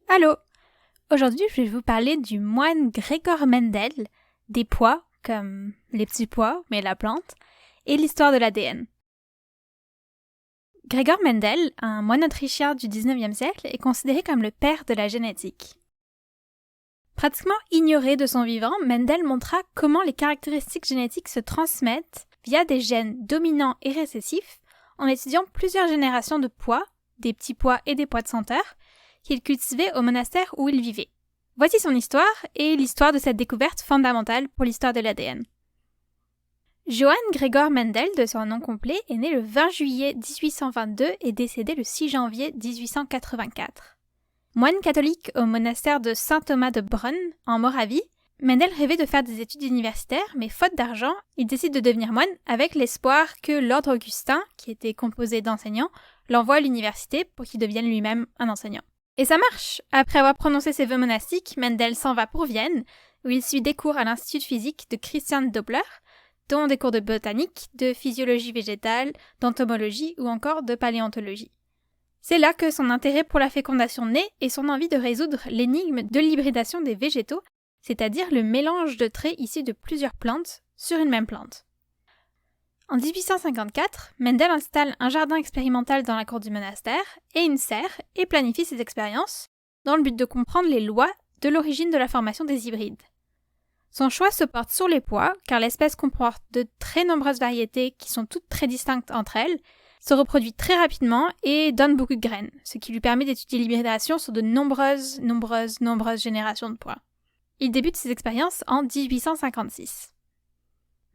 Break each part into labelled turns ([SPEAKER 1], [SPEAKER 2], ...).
[SPEAKER 1] Allô! Aujourd'hui, je vais vous parler du moine Gregor Mendel, des pois, comme les petits pois, mais la plante, et l'histoire de l'ADN. Gregor Mendel, un moine autrichien du 19e siècle, est considéré comme le père de la génétique. Pratiquement ignoré de son vivant, Mendel montra comment les caractéristiques génétiques se transmettent via des gènes dominants et récessifs en étudiant plusieurs générations de pois, des petits pois et des pois de senteur, qu'il cultivait au monastère où il vivait. Voici son histoire et l'histoire de cette découverte fondamentale pour l'histoire de l'ADN. Johann Gregor Mendel, de son nom complet, est né le 20 juillet 1822 et décédé le 6 janvier 1884. Moine catholique au monastère de Saint-Thomas de Brunn, en Moravie, Mendel rêvait de faire des études universitaires, mais faute d'argent, il décide de devenir moine avec l'espoir que l'ordre augustin, qui était composé d'enseignants, l'envoie à l'université pour qu'il devienne lui-même un enseignant. Et ça marche! Après avoir prononcé ses vœux monastiques, Mendel s'en va pour Vienne, où il suit des cours à l'Institut de physique de Christian Doppler, dont des cours de botanique, de physiologie végétale, d'entomologie ou encore de paléontologie. C'est là que son intérêt pour la fécondation naît et son envie de résoudre l'énigme de l'hybridation des végétaux, c'est-à-dire le mélange de traits issus de plusieurs plantes sur une même plante. En 1854, Mendel installe un jardin expérimental dans la cour du monastère et une serre et planifie ses expériences dans le but de comprendre les lois de l'origine de la formation des hybrides. Son choix se porte sur les pois car l'espèce comporte de très nombreuses variétés qui sont toutes très distinctes entre elles, se reproduit très rapidement et donne beaucoup de graines, ce qui lui permet d'étudier l'hybridation sur de nombreuses générations de pois. Il débute ses expériences en 1856.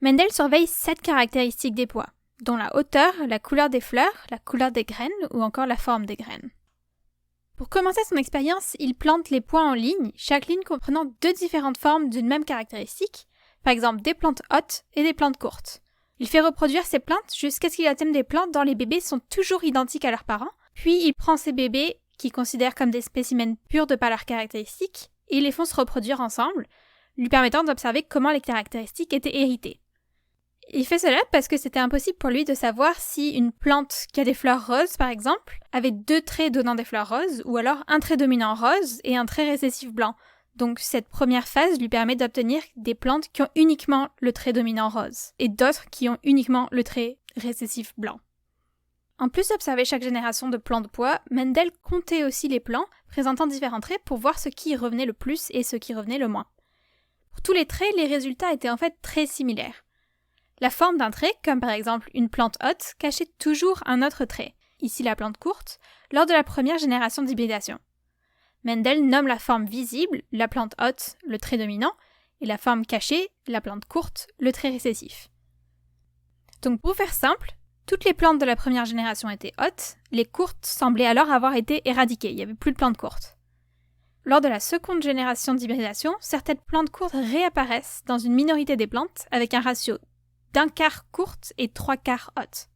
[SPEAKER 1] Mendel surveille 7 caractéristiques des pois, dont la hauteur, la couleur des fleurs, la couleur des graines ou encore la forme des graines. Pour commencer son expérience, il plante les pois en ligne, chaque ligne comprenant 2 différentes formes d'une même caractéristique, par exemple des plantes hautes et des plantes courtes. Il fait reproduire ces plantes jusqu'à ce qu'il atteigne des plantes dont les bébés sont toujours identiques à leurs parents, puis il prend ces bébés, qu'il considère comme des spécimens purs de par leurs caractéristiques, et il les font se reproduire ensemble, lui permettant d'observer comment les caractéristiques étaient héritées. Il fait cela parce que c'était impossible pour lui de savoir si une plante qui a des fleurs roses, par exemple, avait 2 traits donnant des fleurs roses, ou alors un trait dominant rose et un trait récessif blanc. Donc cette première phase lui permet d'obtenir des plantes qui ont uniquement le trait dominant rose, et d'autres qui ont uniquement le trait récessif blanc. En plus d'observer chaque génération de plants de pois, Mendel comptait aussi les plants présentant différents traits pour voir ce qui revenait le plus et ce qui revenait le moins. Pour tous les traits, les résultats étaient en fait très similaires. La forme d'un trait, comme par exemple une plante haute, cachait toujours un autre trait, ici la plante courte, lors de la première génération d'hybridation. Mendel nomme la forme visible, la plante haute, le trait dominant, et la forme cachée, la plante courte, le trait récessif. Donc pour faire simple, toutes les plantes de la première génération étaient hautes, les courtes semblaient alors avoir été éradiquées, il n'y avait plus de plantes courtes. Lors de la seconde génération d'hybridation, certaines plantes courtes réapparaissent dans une minorité des plantes avec un ratio d'1/4 courte et 3/4 haute.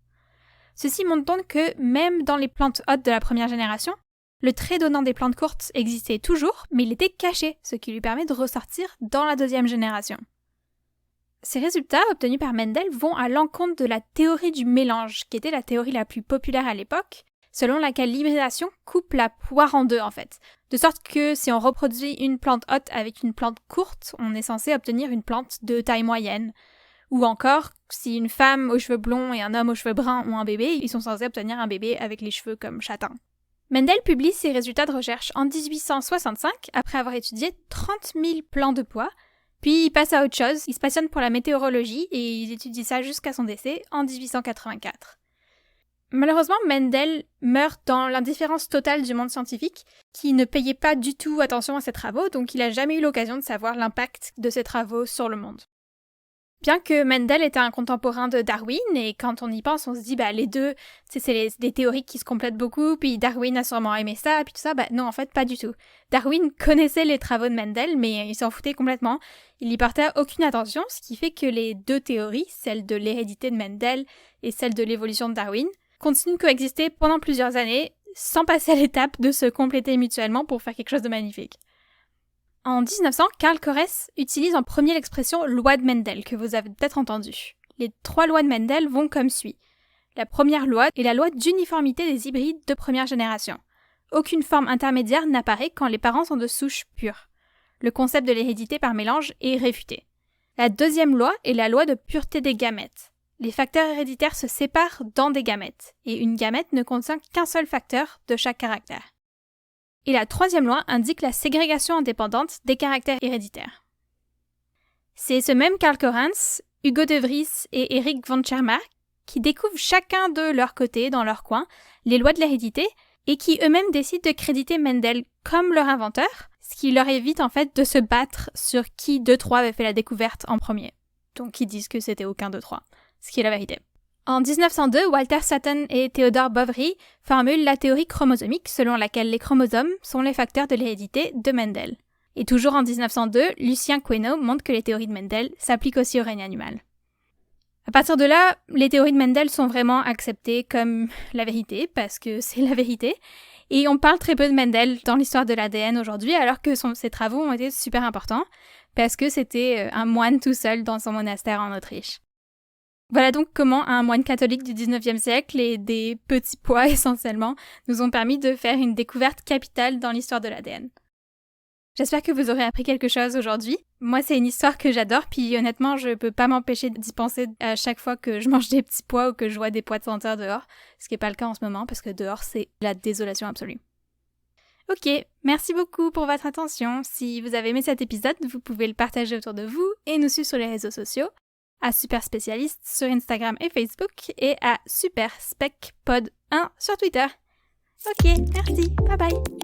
[SPEAKER 1] Ceci montre donc que, même dans les plantes hautes de la première génération, le trait donnant des plantes courtes existait toujours, mais il était caché, ce qui lui permet de ressortir dans la deuxième génération. Ces résultats obtenus par Mendel vont à l'encontre de la théorie du mélange, qui était la théorie la plus populaire à l'époque, selon laquelle l'hybridation coupe la poire en deux en fait, de sorte que si on reproduit une plante haute avec une plante courte, on est censé obtenir une plante de taille moyenne. Ou encore, si une femme aux cheveux blonds et un homme aux cheveux bruns ont un bébé, ils sont censés obtenir un bébé avec les cheveux comme châtains. Mendel publie ses résultats de recherche en 1865, après avoir étudié 30 000 plants de pois, puis il passe à autre chose, il se passionne pour la météorologie et il étudie ça jusqu'à son décès en 1884. Malheureusement, Mendel meurt dans l'indifférence totale du monde scientifique, qui ne payait pas du tout attention à ses travaux, donc il n'a jamais eu l'occasion de savoir l'impact de ses travaux sur le monde. Bien que Mendel était un contemporain de Darwin, et quand on y pense, on se dit, les deux, c'est des théories qui se complètent beaucoup, puis Darwin a sûrement aimé ça, puis tout ça, non, en fait, pas du tout. Darwin connaissait les travaux de Mendel, mais il s'en foutait complètement. Il y portait aucune attention, ce qui fait que les deux théories, celle de l'hérédité de Mendel et celle de l'évolution de Darwin, continuent de coexister pendant plusieurs années, sans passer à l'étape de se compléter mutuellement pour faire quelque chose de magnifique. En 1900, Karl Korres utilise en premier l'expression « loi de Mendel » que vous avez peut-être entendue. Les 3 lois de Mendel vont comme suit. La première loi est la loi d'uniformité des hybrides de première génération. Aucune forme intermédiaire n'apparaît quand les parents sont de souche pure. Le concept de l'hérédité par mélange est réfuté. La deuxième loi est la loi de pureté des gamètes. Les facteurs héréditaires se séparent dans des gamètes, et une gamète ne contient qu'un seul facteur de chaque caractère. Et la troisième loi indique la ségrégation indépendante des caractères héréditaires. C'est ce même Karl Korrens, Hugo de Vries et Eric von Tschermak qui découvrent chacun de leur côté, dans leur coin, les lois de l'hérédité et qui eux-mêmes décident de créditer Mendel comme leur inventeur, ce qui leur évite en fait de se battre sur qui d'eux trois avait fait la découverte en premier. Donc ils disent que c'était aucun d'eux trois, ce qui est la vérité. En 1902, Walter Sutton et Theodore Boveri formulent la théorie chromosomique selon laquelle les chromosomes sont les facteurs de l'hérédité de Mendel. Et toujours en 1902, Lucien Queneau montre que les théories de Mendel s'appliquent aussi au règne animal. À partir de là, les théories de Mendel sont vraiment acceptées comme la vérité, parce que c'est la vérité, et on parle très peu de Mendel dans l'histoire de l'ADN aujourd'hui, alors que ses travaux ont été super importants, parce que c'était un moine tout seul dans son monastère en Autriche. Voilà donc comment un moine catholique du 19e siècle et des petits pois essentiellement nous ont permis de faire une découverte capitale dans l'histoire de l'ADN. J'espère que vous aurez appris quelque chose aujourd'hui. Moi, c'est une histoire que j'adore, puis honnêtement, je peux pas m'empêcher d'y penser à chaque fois que je mange des petits pois ou que je vois des pois de senteur dehors, ce qui n'est pas le cas en ce moment parce que dehors, c'est la désolation absolue. Ok, merci beaucoup pour votre attention. Si vous avez aimé cet épisode, vous pouvez le partager autour de vous et nous suivre sur les réseaux sociaux, à Super Spécialiste sur Instagram et Facebook et à SuperSpecPod1 sur Twitter. Ok, merci, bye bye.